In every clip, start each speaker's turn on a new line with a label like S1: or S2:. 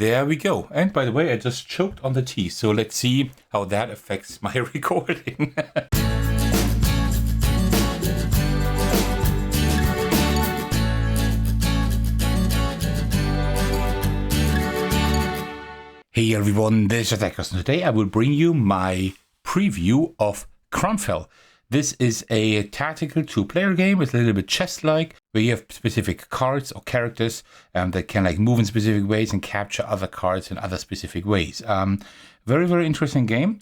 S1: There we go. And by the way, I just choked on the tea. So let's see how that affects my recording. Hey everyone, this is Thecos, and today I will bring you my preview of Crownfell. This is a tactical two-player game. It's a little bit chess-like, where you have specific cards or characters that can like move in specific ways and capture other cards in other specific ways. Very, very interesting game.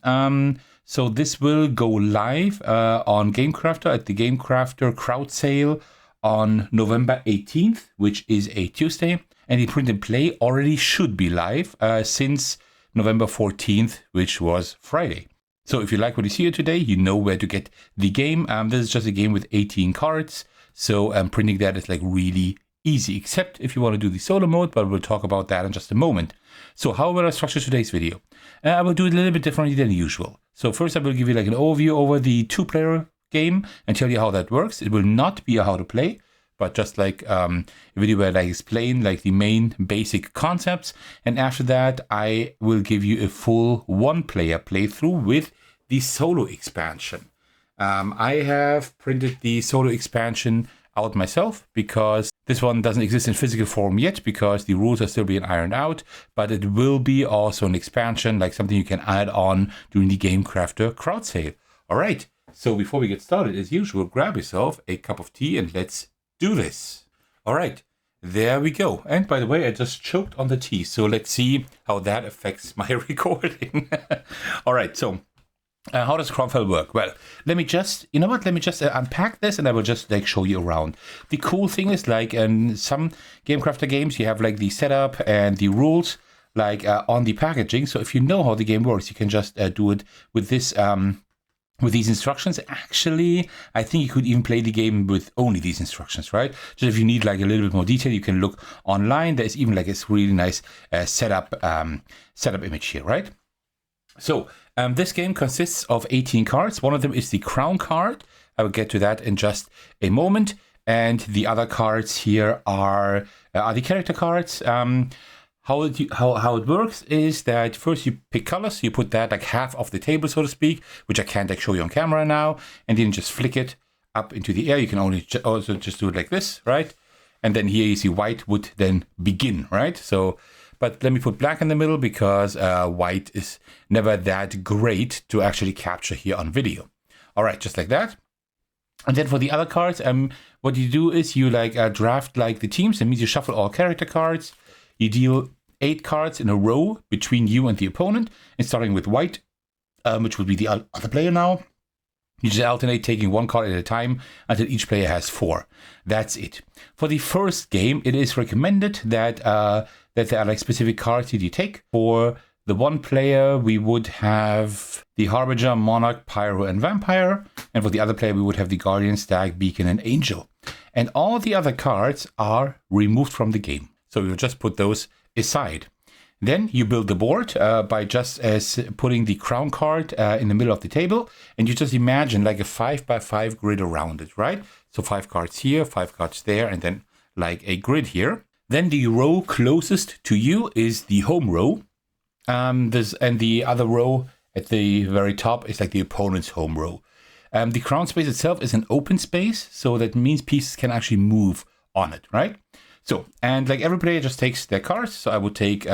S1: So this will go live on GameCrafter at the GameCrafter crowd sale on November 18th, which is a Tuesday. And the print and play already should be live since November 14th, which was Friday. So if you like what you see here today, you know where to get the game. This is just a game with 18 cards. So printing that is like really easy, except if you want to do the solo mode, but we'll talk about that in just a moment. So how will I structure today's video? I will do it a little bit differently than usual. So first I will give you like an overview over the two-player game and tell you how that works. It will not be a how to play, but just like a video where I explain like the main basic concepts. And after that, I will give you a full one-player playthrough with the solo expansion. I have printed the solo expansion out myself because this one doesn't exist in physical form yet because the rules are still being ironed out, but it will be also an expansion, like something you can add on during the GameCrafter crowd sale. All right, so before we get started, as usual, grab yourself a cup of tea and let's do this. All right, there we go. And by the way, I just choked on the tea. So let's see how that affects my recording. All right, so how does Crownfell work? Well, let me just unpack this and I will just like show you around. The cool thing is like in some GameCrafter games, you have like the setup and the rules like on the packaging. So if you know how the game works, you can just do it with this with these instructions. Actually, I think you could even play the game with only these instructions, right? Just if you need like a little bit more detail, you can look online. There's even like this really nice setup image here, right? So this game consists of 18 cards. One of them is the crown card. I will get to that in just a moment. And the other cards here are the character cards. How it works is that first you pick colors, you put that like half of the table, so to speak, which I can't like show you on camera now, and then just flick it up into the air. You can also just do it like this, right? And then here you see white would then begin, right? So, but let me put black in the middle because white is never that great to actually capture here on video. All right, just like that. And then for the other cards, what you do is you like draft like the teams. That means you shuffle all character cards. You deal 8 cards in a row between you and the opponent, and starting with white, which will be the other player now. You just alternate taking 1 card at a time until each player has 4. That's it. For the first game, it is recommended that there are like specific cards that you take. For the one player, we would have the Harbinger, Monarch, Pyro, and Vampire. And for the other player, we would have the Guardian, Stag, Beacon, and Angel. And all the other cards are removed from the game. So we'll just put those aside. Then you build the board by just putting the crown card in the middle of the table. And you just imagine like a 5x5 grid around it, right? So 5 cards here, 5 cards there, and then like a grid here. Then the row closest to you is the home row. And the other row at the very top is like the opponent's home row. The crown space itself is an open space. So that means pieces can actually move on it, right? So, and like every player just takes their cards. So I would take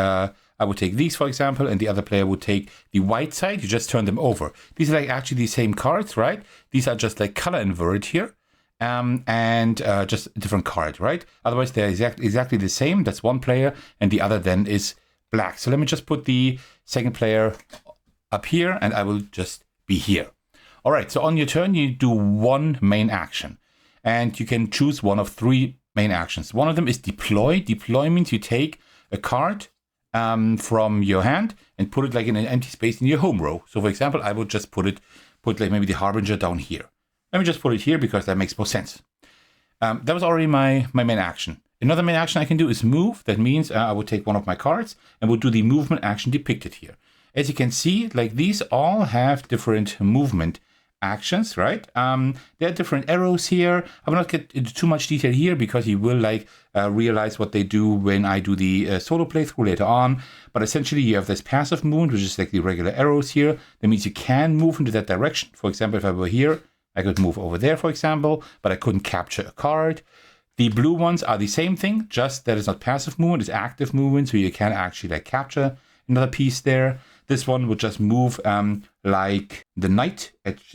S1: these, for example, and the other player would take the white side. You just turn them over. These are like actually the same cards, right? These are just like color inverted here, and just a different card, right? Otherwise, they're exactly the same. That's one player, and the other then is black. So let me just put the second player up here, and I will just be here. All right. So on your turn, you do one main action, and you can choose one of 3 main actions. One of them is deploy. Deploy means you take a card from your hand and put it like in an empty space in your home row. So for example, I would just put like maybe the Harbinger down here. Let me just put it here because that makes more sense. That was already my main action. Another main action I can do is move. That means I would take one of my cards and would do the movement action depicted here. As you can see, like these all have different movement actions, right? There are different arrows here. I will not get into too much detail here because you will realize what they do when I do the solo playthrough later on. But essentially you have this passive movement, which is like the regular arrows here. That means you can move into that direction. For example, if I were here, I could move over there, for example, but I couldn't capture a card. The blue ones are the same thing, just that it's not passive movement, it's active movement, so you can actually like capture another piece there. This one would just move like the knight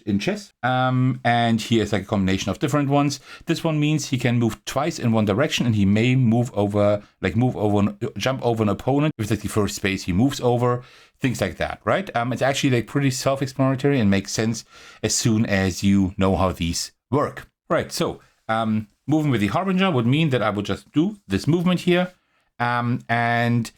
S1: in chess. And here's like a combination of different ones. This one means he can move twice in one direction, and he may jump over an opponent if it's like the first space he moves over, things like that, right? It's actually like pretty self-explanatory and makes sense as soon as you know how these work. Right, so moving with the Harbinger would mean that I would just do this movement here, and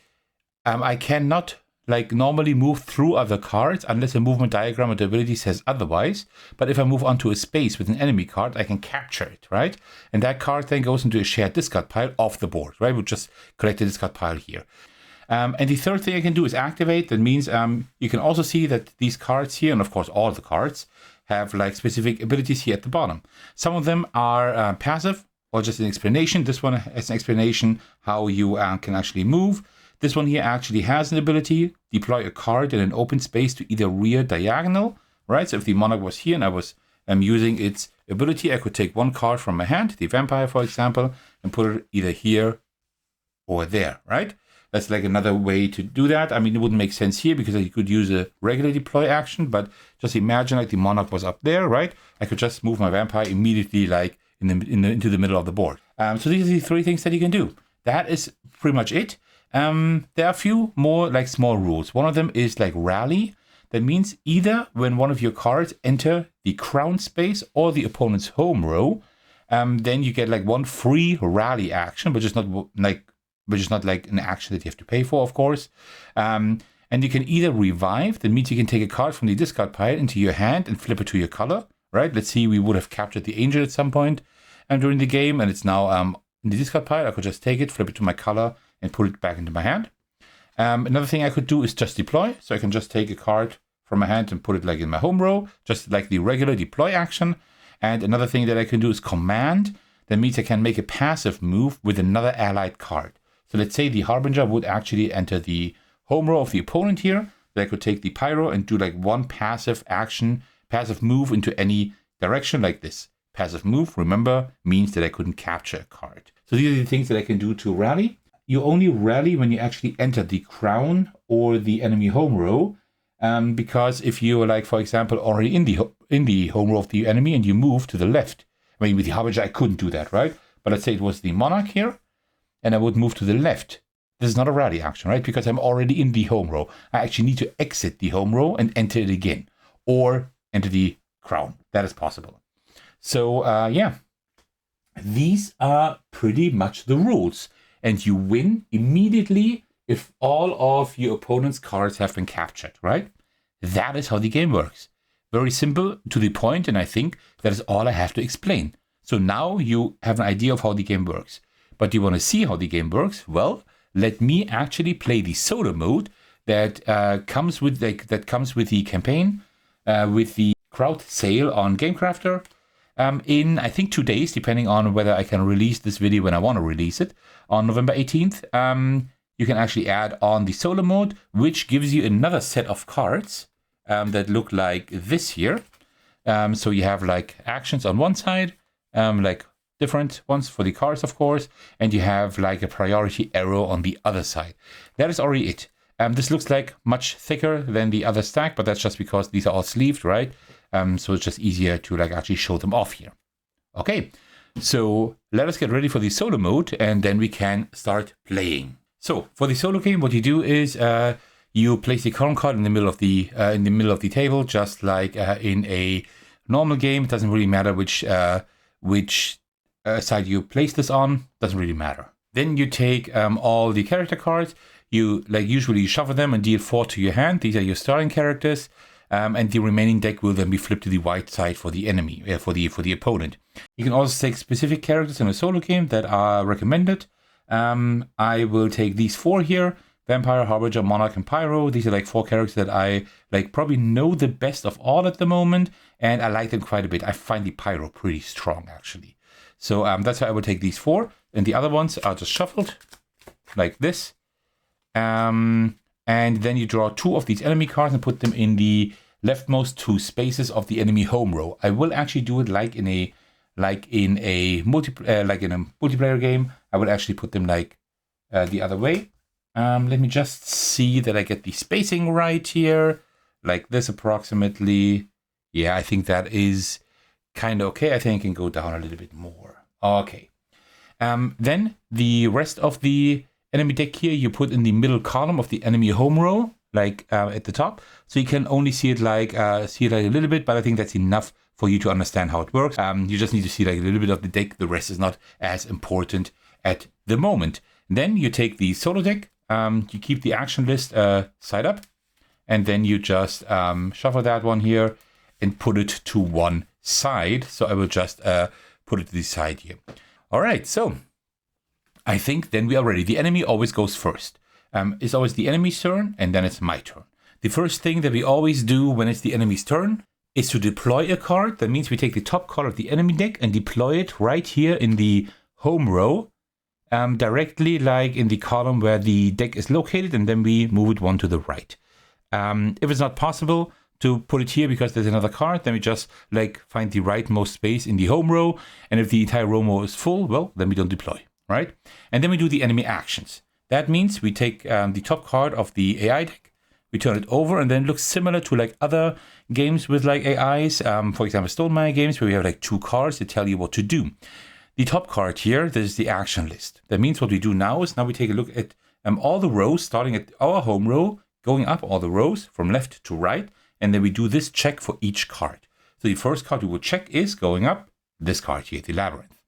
S1: I cannot like normally move through other cards unless a movement diagram or the ability says otherwise. But if I move onto a space with an enemy card, I can capture it, right? And that card then goes into a shared discard pile off the board, right? We'll just collect the discard pile here. And the third thing I can do is activate. That means you can also see that these cards here, and of course all the cards, have like specific abilities here at the bottom. Some of them are passive or just an explanation. This one has an explanation how you can actually move. This one here actually has an ability, deploy a card in an open space to either rear diagonal, right? So if the monarch was here and I was using its ability, I could take one card from my hand, the vampire, for example, and put it either here or there, right? That's like another way to do that. I mean, it wouldn't make sense here because you could use a regular deploy action, but just imagine like the monarch was up there, right? I could just move my vampire immediately like into the middle of the board. So these are the three things that you can do. That is pretty much it. There are a few more like small rules. One of them is like rally. That means either when one of your cards enter the crown space or the opponent's home row, then you get like one free rally action, which is not like an action that you have to pay for, of course. And you can either revive. That means you can take a card from the discard pile into your hand and flip it to your color, right? Let's see, we would have captured the angel at some point during the game, and it's now in the discard pile. I could just take it, flip it to my color, and put it back into my hand. Another thing I could do is just deploy. So I can just take a card from my hand and put it like in my home row, just like the regular deploy action. And another thing that I can do is command. That means I can make a passive move with another allied card. So let's say the Harbinger would actually enter the home row of the opponent here. Then I could take the Pyro and do like one passive action, passive move into any direction like this. Passive move, remember, means that I couldn't capture a card. So these are the things that I can do to rally. You only rally when you actually enter the crown or the enemy home row, because if you're like, for example, already in the home row of the enemy and you move to the left, I mean, with the Harbinger, I couldn't do that, right? But let's say it was the monarch here, and I would move to the left. This is not a rally action, right? Because I'm already in the home row. I actually need to exit the home row and enter it again, or enter the crown. That is possible. So, yeah, these are pretty much the rules. And you win immediately if all of your opponent's cards have been captured, right? That is how the game works. Very simple, to the point, and I think that is all I have to explain. So now you have an idea of how the game works. But do you want to see how the game works? Well, let me actually play the solo mode that comes with the campaign, with the crowd sale on GameCrafter. In, I think, 2 days, depending on whether I can release this video when I want to release it, on November 18th, you can actually add on the solo mode, which gives you another set of cards that look like this here. So you have like actions on one side, like different ones for the cards, of course, and you have like a priority arrow on the other side. That is already it. This looks like much thicker than the other stack, but that's just because these are all sleeved, right? So it's just easier to like actually show them off here. Okay, so let us get ready for the solo mode, and then we can start playing. So for the solo game, what you do is you place the crown card in the middle of the table, just like in a normal game. It doesn't really matter which side you place this on. Doesn't really matter. Then you take all the character cards. You usually shuffle them and deal 4 to your hand. These are your starting characters. And the remaining deck will then be flipped to the white side for the enemy, for the opponent. You can also take specific characters in a solo game that are recommended. I will take these 4 here. Vampire, Harbinger, Monarch, and Pyro. These are like 4 characters that I like probably know the best of all at the moment, and I like them quite a bit. I find the Pyro pretty strong, actually. So that's why I would take these 4. And the other ones are just shuffled like this. And then you draw 2 of these enemy cards and put them in the leftmost 2 spaces of the enemy home row. I will actually do it like in a multiplayer game. I will actually put them like the other way. Let me just see that I get the spacing right here, like this approximately. Yeah, I think that is kind of okay. I think I can go down a little bit more. Okay. Then the rest of the enemy deck here, you put in the middle column of the enemy home row, like at the top. So you can only see it like a little bit, but I think that's enough for you to understand how it works. You just need to see like a little bit of the deck. The rest is not as important at the moment. Then you take the solo deck. You keep the action list side up, and then you just shuffle that one here and put it to one side. So I will just put it to the side here. All right, so I think then we are ready. The enemy always goes first. It's always the enemy's turn, and then it's my turn. The first thing that we always do when it's the enemy's turn is to deploy a card. That means we take the top card of the enemy deck and deploy it right here in the home row. Directly like in the column where the deck is located, and then we move it one to the right. If it's not possible to put it here because there's another card, then we just like find the rightmost space in the home row, and if the entire home row is full, well, then we don't deploy, right? And then we do the enemy actions. That means we take the top card of the AI deck, we turn it over, and then it looks similar to like other games with like AIs, for example, Stonemaier games, where we have like 2 cards that tell you what to do. The top card here, this is the action list. That means what we do now is we take a look at all the rows, starting at our home row, going up all the rows from left to right, and then we do this check for each card. So the first card we will check is going up this card here, the Labyrinth.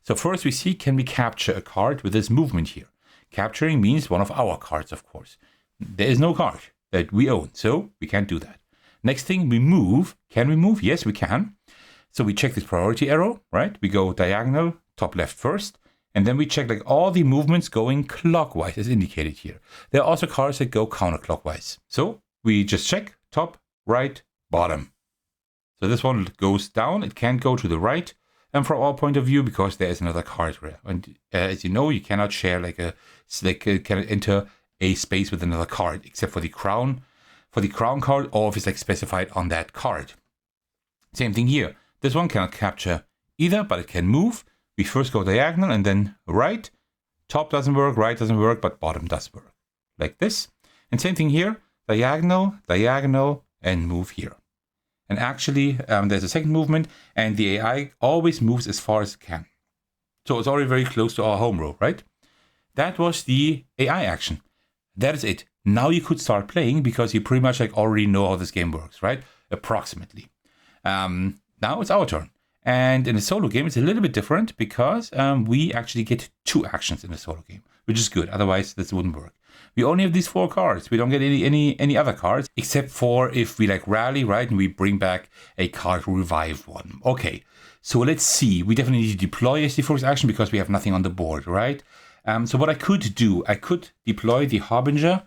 S1: So first we see, can we capture a card with this movement here? Capturing means one of our cards, of course. There is no card that we own, so we can't do that. Next thing, we move. Can we move? Yes, we can. So we check this priority arrow, right? We go diagonal, top left first, and then we check like all the movements going clockwise as indicated here. There are also cards that go counterclockwise. So we just check top, right, bottom. So this one goes down. It can't go to the right. And from our point of view, because there is another card there. And as you know, you cannot share cannot enter a space with another card except for the crown card, or if it's like specified on that card. Same thing here. This one cannot capture either, but it can move. We first go diagonal and then right. Top doesn't work, right doesn't work, but bottom does work. Like this. And same thing here. Diagonal, diagonal, and move here. And actually, there's a second movement, and the AI always moves as far as it can. So it's already very close to our home row, right? That was the AI action. That is it. Now you could start playing because you pretty much like already know how this game works, right? Approximately. Now it's our turn. And in a solo game, it's a little bit different because we actually get 2 actions in a solo game, which is good. Otherwise, this wouldn't work. We only have these 4 cards. We don't get any other cards, except for if we like rally, right? And we bring back a card to revive one. Okay, so let's see. We definitely need to deploy as the first action because we have nothing on the board, right? So what I could do, I could deploy the Harbinger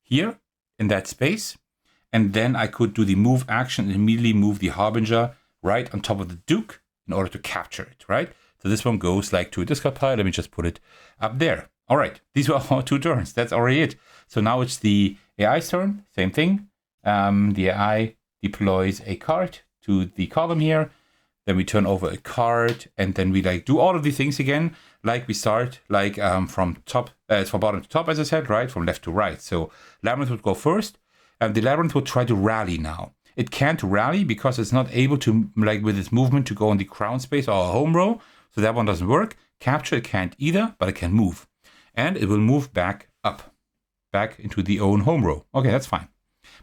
S1: here in that space. And then I could do the move action and immediately move the Harbinger right on top of the Duke in order to capture it, right? So this one goes like to a discard pile. Let me just put it up there. All right, these were our 2 turns. That's already it. So now it's the AI's turn. Same thing. The AI deploys a card to the column here. Then we turn over a card, and then we like do all of these things again. Like we start like from bottom to top, as I said, right? From left to right. So Labyrinth would go first. The Labyrinth would try to rally now. It can't rally because it's not able to, like with its movement, to go in the crown space or a home row. So that one doesn't work. Capture, it can't either, but it can move. And it will move back up, back into the own home row. Okay, that's fine.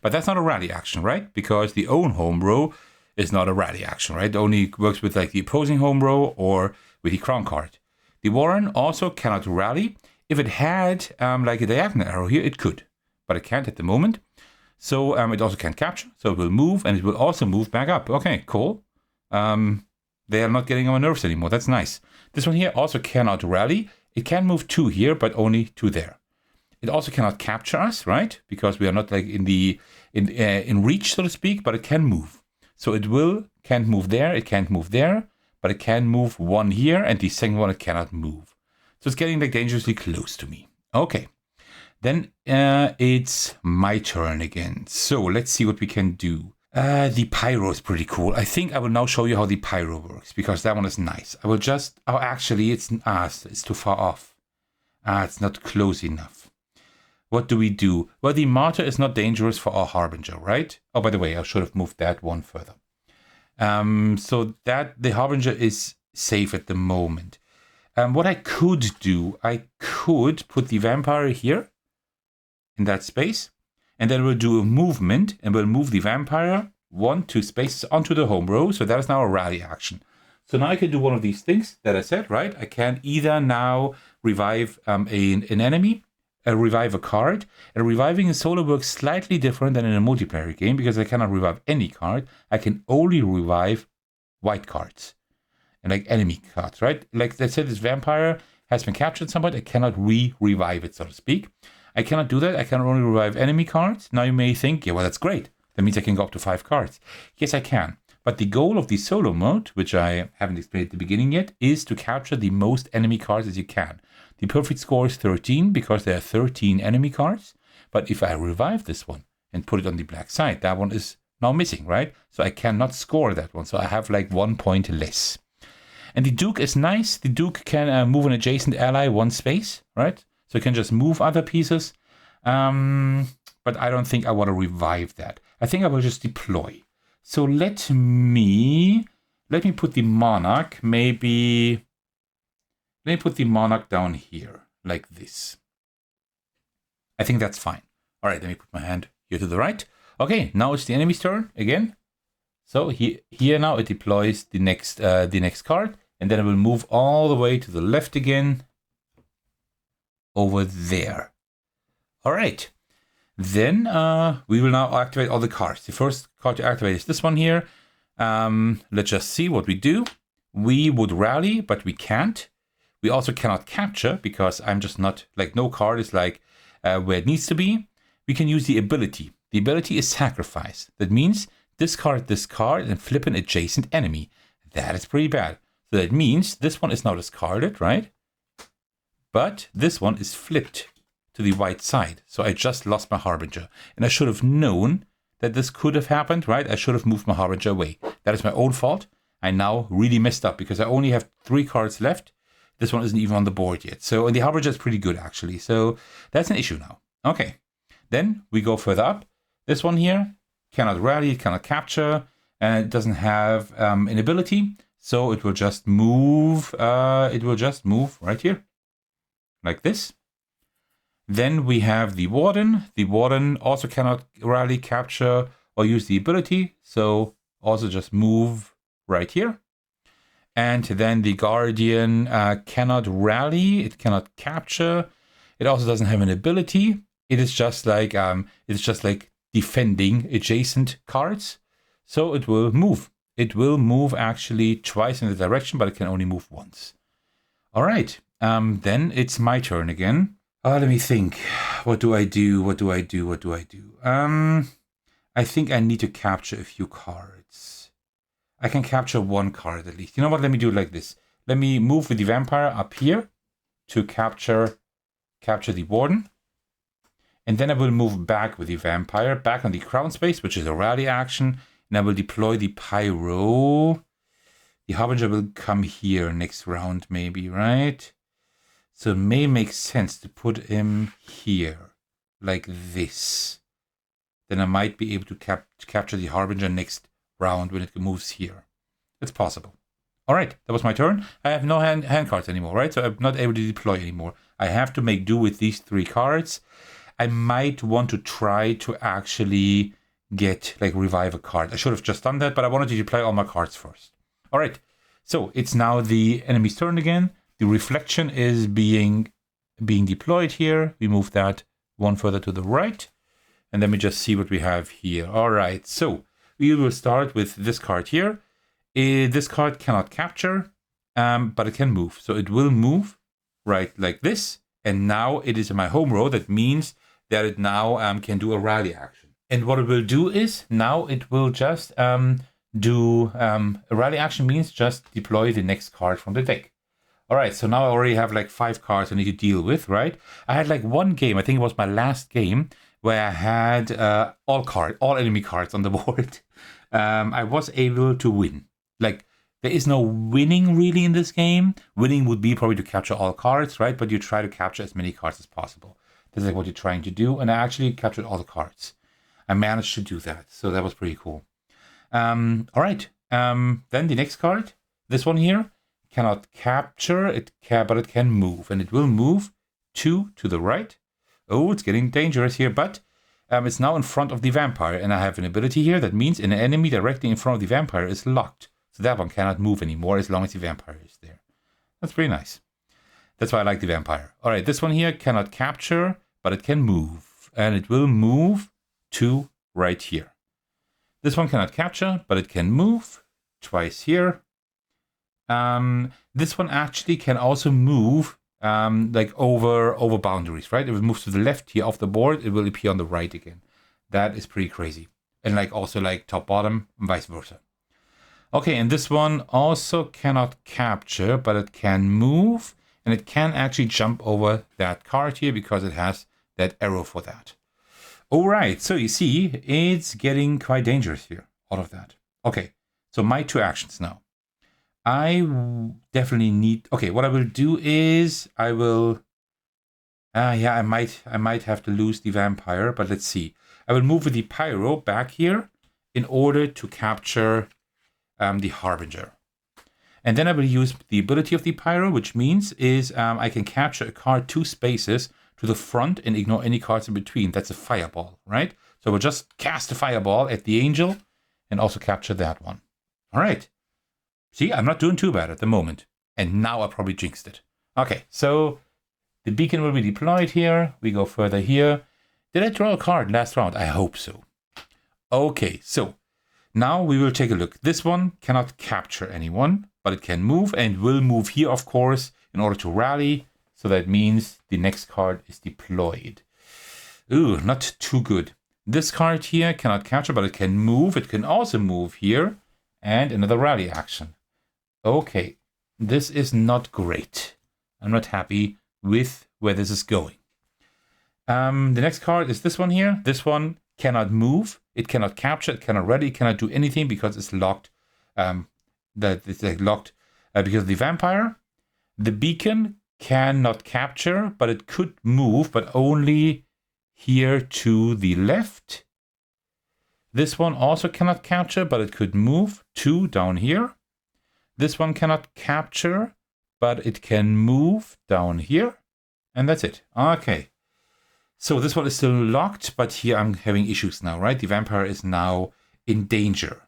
S1: But that's not a rally action, right? Because the own home row is not a rally action, right? It only works with like the opposing home row or with the crown card. The Warren also cannot rally. If it had like a diagonal arrow here, it could, but it can't at the moment. So it also can't capture, so it will move, and it will also move back up. Okay, cool. They are not getting on my nerves anymore. That's nice. This one here also cannot rally. It can move 2 here, but only 2 there. It also cannot capture us, right? Because we are not like in reach, so to speak, but it can move. So it can't move there, it can't move there, but it can move one here, and the second one it cannot move. So it's getting like dangerously close to me. Okay. Then it's my turn again. So let's see what we can do. The pyro is pretty cool. I think I will now show you how the pyro works, because that one is nice. I will just, oh, actually it's too far off. It's not close enough. What do we do? Well, the martyr is not dangerous for our harbinger, right? Oh, by the way, I should have moved that one further. So that the harbinger is safe at the moment. What I could do, I could put the vampire here in that space, and then we'll do a movement, and we'll move the vampire 1-2 spaces onto the home row. So that is now a rally action. So now I can do one of these things that I said, right? I can either now revive an enemy, revive a card, and reviving in solo works slightly different than in a multiplayer game, because I cannot revive any card. I can only revive white cards and like enemy cards, right? Like let's say this vampire has been captured at some point, I cannot revive it, so to speak. I cannot do that. I can only revive enemy cards. Now you may think, yeah, well, that's great. That means I can go up to 5 cards. Yes, I can. But the goal of the solo mode, which I haven't explained at the beginning yet, is to capture the most enemy cards as you can. The perfect score is 13 because there are 13 enemy cards. But if I revive this one and put it on the black side, that one is now missing, right? So I cannot score that one. So I have like 1 point less. And the Duke is nice. The Duke can move an adjacent ally 1 space, right? So you can just move other pieces. But I don't think I want to revive that. I think I will just deploy. So let me put the monarch, let me put the monarch down here, like this. I think that's fine. All right, let me put my hand here to the right. Okay, now it's the enemy's turn again. So here now it deploys the next card, and then it will move all the way to the left again, over there. All right. Then we will now activate all the cards. The first card to activate is this one here. Let's just see what we do. We would rally, but we can't. We also cannot capture because I'm just not, like, no card is like where it needs to be. We can use the ability. The ability is sacrifice. That means discard, and flip an adjacent enemy. That is pretty bad. So that means this one is now discarded, right? But this one is flipped to the white side. So I just lost my harbinger. And I should have known that this could have happened, right? I should have moved my harbinger away. That is my own fault. I now really messed up because I only have 3 cards left. This one isn't even on the board yet. So, and the harbinger is pretty good actually. So that's an issue now. Okay. Then we go further up. This one here cannot rally, cannot capture, and it doesn't have an ability. So it will just move. Right here. Like this. Then we have the Warden. The Warden also cannot rally, capture, or use the ability. So also just move right here. And then the Guardian cannot rally. It cannot capture. It also doesn't have an ability. It is just like defending adjacent cards. So it will move. It will move actually twice in the direction, but it can only move once. All right. Then it's my turn again. Let me think. What do I do? I think I need to capture a few cards. I can capture 1 card at least. You know what? Let me do it like this. Let me move with the vampire up here to capture the Warden. And then I will move back with the vampire, back on the crown space, which is a rally action. And I will deploy the pyro. The harbinger will come here next round maybe, right? So it may make sense to put him here, like this. Then I might be able to capture the harbinger next round when it moves here. It's possible. All right, that was my turn. I have no hand cards anymore, right? So I'm not able to deploy anymore. I have to make do with these 3 cards. I might want to try to actually get, like, revive a card. I should have just done that, but I wanted to deploy all my cards first. All right, so it's now the enemy's turn again. The reflection is being deployed here. We move that 1 further to the right. And let me just see what we have here. All right, so we will start with this card here. This card cannot capture, but it can move. So it will move right like this. And now it is in my home row. That means that it now can do a rally action. And what it will do is now it will just do a rally action, means just deploy the next card from the deck. All right, so now I already have like 5 cards I need to deal with, right? I had like one game, I think it was my last game, where I had all enemy cards on the board. I was able to win. Like, there is no winning really in this game. Winning would be probably to capture all cards, right? But you try to capture as many cards as possible. That's like what you're trying to do. And I actually captured all the cards. I managed to do that. So that was pretty cool. All right. Then the next card, this one here, cannot capture, but it can move. And it will move 2 to the right. Oh, it's getting dangerous here, but it's now in front of the vampire. And I have an ability here that means an enemy directly in front of the vampire is locked. So that one cannot move anymore as long as the vampire is there. That's pretty nice. That's why I like the vampire. All right, this one here cannot capture, but it can move. And it will move to right here. This one cannot capture, but it can move twice here. This one actually can also move like over boundaries, right? If it moves to the left here off the board, it will appear on the right again. That is pretty crazy. And like also like top bottom and vice versa. Okay, and this one also cannot capture, but it can move, and it can actually jump over that card here because it has that arrow for that. All right, so you see, it's getting quite dangerous here, all of that. Okay, so my 2 actions now. I definitely need, okay, what I will do is I will, yeah, I might have to lose the vampire, but let's see. I will move with the pyro back here in order to capture the harbinger. And then I will use the ability of the pyro, which means is I can capture a card 2 spaces to the front and ignore any cards in between. That's a fireball, right? So we'll just cast a fireball at the angel and also capture that one. All right. See, I'm not doing too bad at the moment. And now I probably jinxed it. Okay, so the beacon will be deployed here. We go further here. Did I draw a card last round? I hope so. Okay, so now we will take a look. This one cannot capture anyone, but it can move and will move here, of course, in order to rally. So that means the next card is deployed. Ooh, not too good. This card here cannot capture, but it can move. It can also move here. And another rally action. Okay, this is not great. I'm not happy with where this is going. The next card is this one here. This one cannot move. It cannot capture. It cannot rally. It cannot do anything because it's locked. It's like locked because of the vampire. The beacon cannot capture, but it could move, but only here to the left. This one also cannot capture, but it could move 2 down here. This one cannot capture, but it can move down here. And that's it. Okay. So this one is still locked, but here I'm having issues now, right? The vampire is now in danger.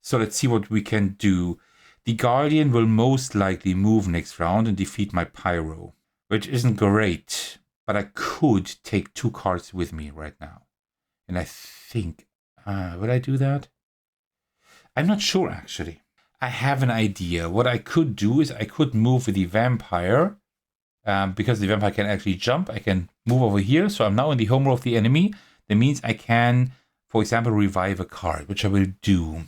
S1: So let's see what we can do. The guardian will most likely move next round and defeat my pyro, which isn't great. But I could take 2 cards with me right now. And I think, would I do that? I'm not sure, actually. I have an idea. What I could do is I could move with the vampire. Because the vampire can actually jump, I can move over here. So I'm now in the home row of the enemy. That means I can, for example, revive a card, which I will do.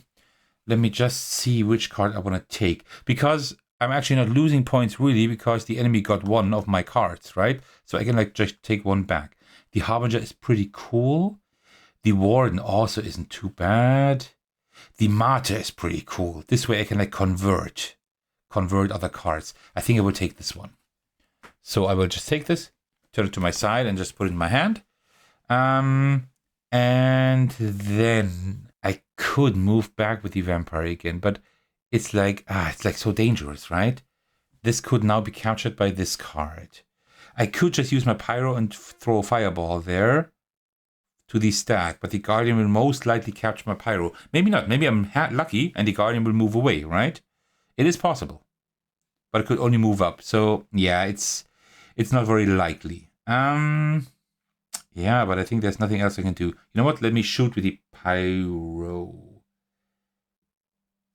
S1: Let me just see which card I want to take. Because I'm actually not losing points really because the enemy got 1 of my cards, right? So I can like just take 1 back. The Harbinger is pretty cool. The Warden also isn't too bad. The Martyr is pretty cool. This way I can like convert other cards. I think I will take this one. So I will just take this, turn it to my side and just put it in my hand. And then I could move back with the vampire again, but it's like so dangerous, right? This could now be captured by this card. I could just use my pyro and throw a fireball there to the stack, but the guardian will most likely capture my pyro. Maybe not. Maybe I'm lucky and the guardian will move away, right? It is possible, but it could only move up. So yeah, it's not very likely. Yeah, but I think there's nothing else I can do. You know what? Let me shoot with the pyro.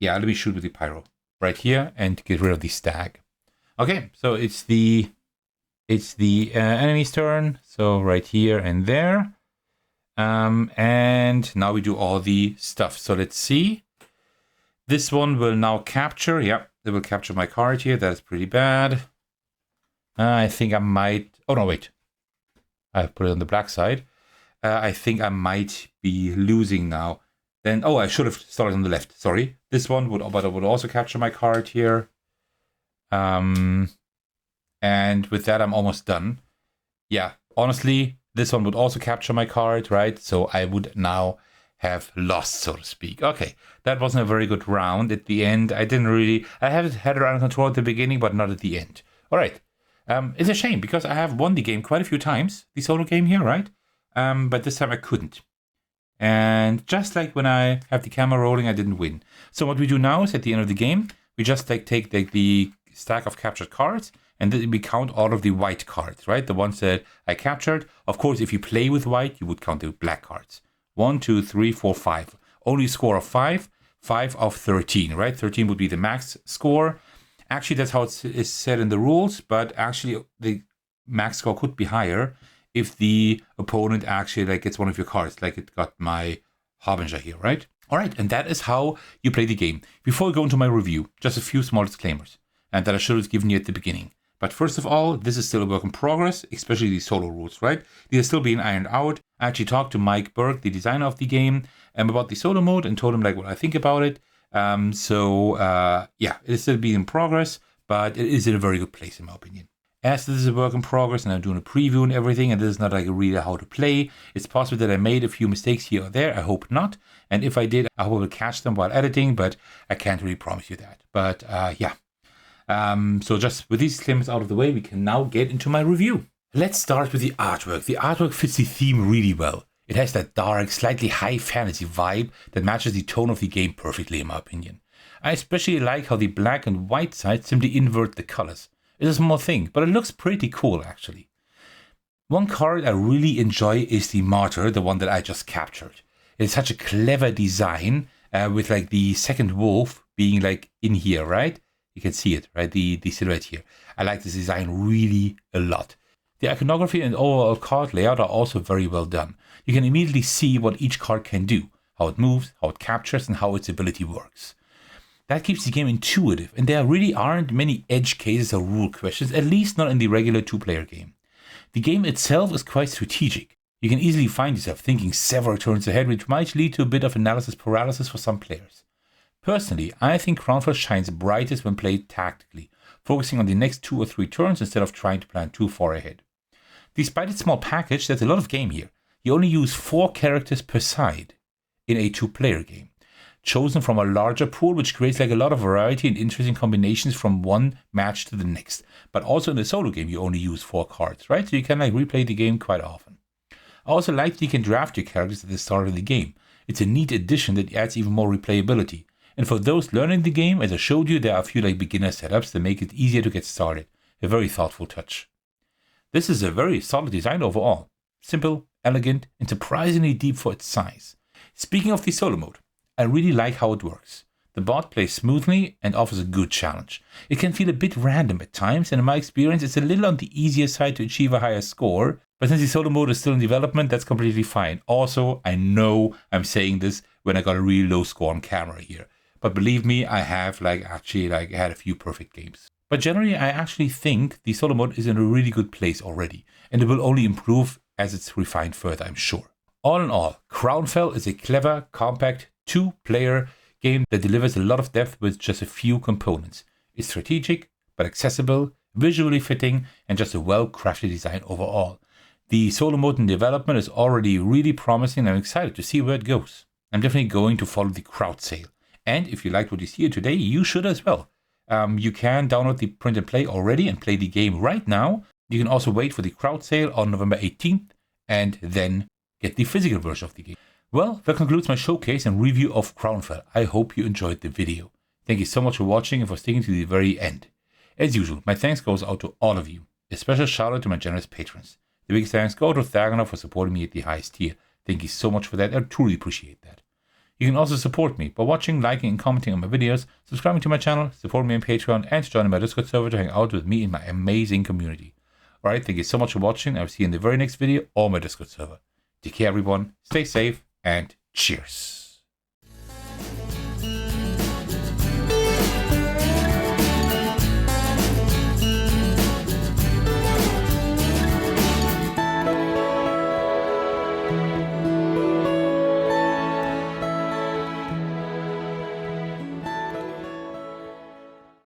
S1: Yeah, let me shoot with the pyro right here and get rid of the stag. Okay, so it's the it's the enemy's turn. So right here and there. And now we do all the stuff. So let's see. This one will now capture. Yep, it will capture my card here. That's pretty bad. I think I might... Oh, no, wait. I put it on the black side. I think I might be losing now. Then, oh, I should have started on the left. Sorry. This one would also capture my card here. And with that, I'm almost done. Yeah, honestly, this one would also capture my card, right? So I would now have lost, so to speak. Okay, that wasn't a very good round at the end. I had it under control at the beginning, but not at the end. All right. It's a shame because I have won the game quite a few times, the solo game here, right? But this time I couldn't. And just like when I have the camera rolling, I didn't win. So what we do now is at the end of the game, we just take the stack of captured cards and then we count all of the white cards, right? The ones that I captured. Of course, if you play with white, you would count the black cards. 1, 2, 3, 4, 5. Only score of 5. 5 of 13, right? 13 would be the max score. Actually, that's how it is said in the rules, but actually the max score could be higher if the opponent actually gets one of your cards, like it got my Harbinger here, right? All right, and that is how you play the game. Before we go into my review, just a few small disclaimers, and that I should have given you at the beginning. But first of all, this is still a work in progress, especially the solo rules, right? These are still being ironed out. I actually talked to Mike Berg, the designer of the game, about the solo mode and told him what I think about it. Yeah, it is still being in progress, but it is in a very good place in my opinion. As this is a work in progress and I'm doing a preview and everything, and this is not really how to play, it's possible that I made a few mistakes here or there. I hope not. And if I did, I hope I will catch them while editing, but I can't really promise you that. But yeah. So just with these disclaimers out of the way, we can now get into my review. Let's start with the artwork. The artwork fits the theme really well. It has that dark, slightly high fantasy vibe that matches the tone of the game perfectly in my opinion. I especially like how the black and white sides simply invert the colors. It's a small thing, but it looks pretty cool actually. One card I really enjoy is the Martyr, the one that I just captured. It's such a clever design with the second wolf being in here, right? You can see it, right? The silhouette here. I like this design really a lot. The iconography and overall card layout are also very well done. You can immediately see what each card can do, how it moves, how it captures, and how its ability works. That keeps the game intuitive, and there really aren't many edge cases or rule questions, at least not in the regular two-player game. The game itself is quite strategic. You can easily find yourself thinking several turns ahead, which might lead to a bit of analysis paralysis for some players. Personally, I think Crownfell shines brightest when played tactically, focusing on the next 2 or 3 turns instead of trying to plan too far ahead. Despite its small package, there's a lot of game here. You only use 4 characters per side in a 2-player game, chosen from a larger pool, which creates a lot of variety and interesting combinations from one match to the next. But also in the solo game, you only use 4 cards, right? So you can replay the game quite often. I also like that you can draft your characters at the start of the game. It's a neat addition that adds even more replayability. And for those learning the game, as I showed you, there are a few beginner setups that make it easier to get started. A very thoughtful touch. This is a very solid design overall. Simple, elegant, and surprisingly deep for its size. Speaking of the solo mode, I really like how it works. The bot plays smoothly and offers a good challenge. It can feel a bit random at times, and in my experience it's a little on the easier side to achieve a higher score, but since the solo mode is still in development, that's completely fine. Also, I know I'm saying this when I got a really low score on camera here. But believe me, I have actually had a few perfect games. But generally, I actually think the solo mode is in a really good place already, and it will only improve as it's refined further, I'm sure. All in all, Crownfell is a clever, compact, 2-player game that delivers a lot of depth with just a few components. It's strategic, but accessible, visually fitting, and just a well-crafted design overall. The solo mode in development is already really promising, and I'm excited to see where it goes. I'm definitely going to follow the crowd sale. And if you liked what you see here today, you should as well. You can download the print and play already and play the game right now. You can also wait for the crowd sale on November 18th and then get the physical version of the game. Well, that concludes my showcase and review of Crownfell. I hope you enjoyed the video. Thank you so much for watching and for sticking to the very end. As usual, my thanks goes out to all of you. A special shout out to my generous patrons. The biggest thanks go to Thecos for supporting me at the highest tier. Thank you so much for that. I truly appreciate that. You can also support me by watching, liking, and commenting on my videos, subscribing to my channel, supporting me on Patreon, and joining my Discord server to hang out with me in my amazing community. All right, thank you so much for watching. I'll see you in the very next video or my Discord server. Take care, everyone. Stay safe and cheers.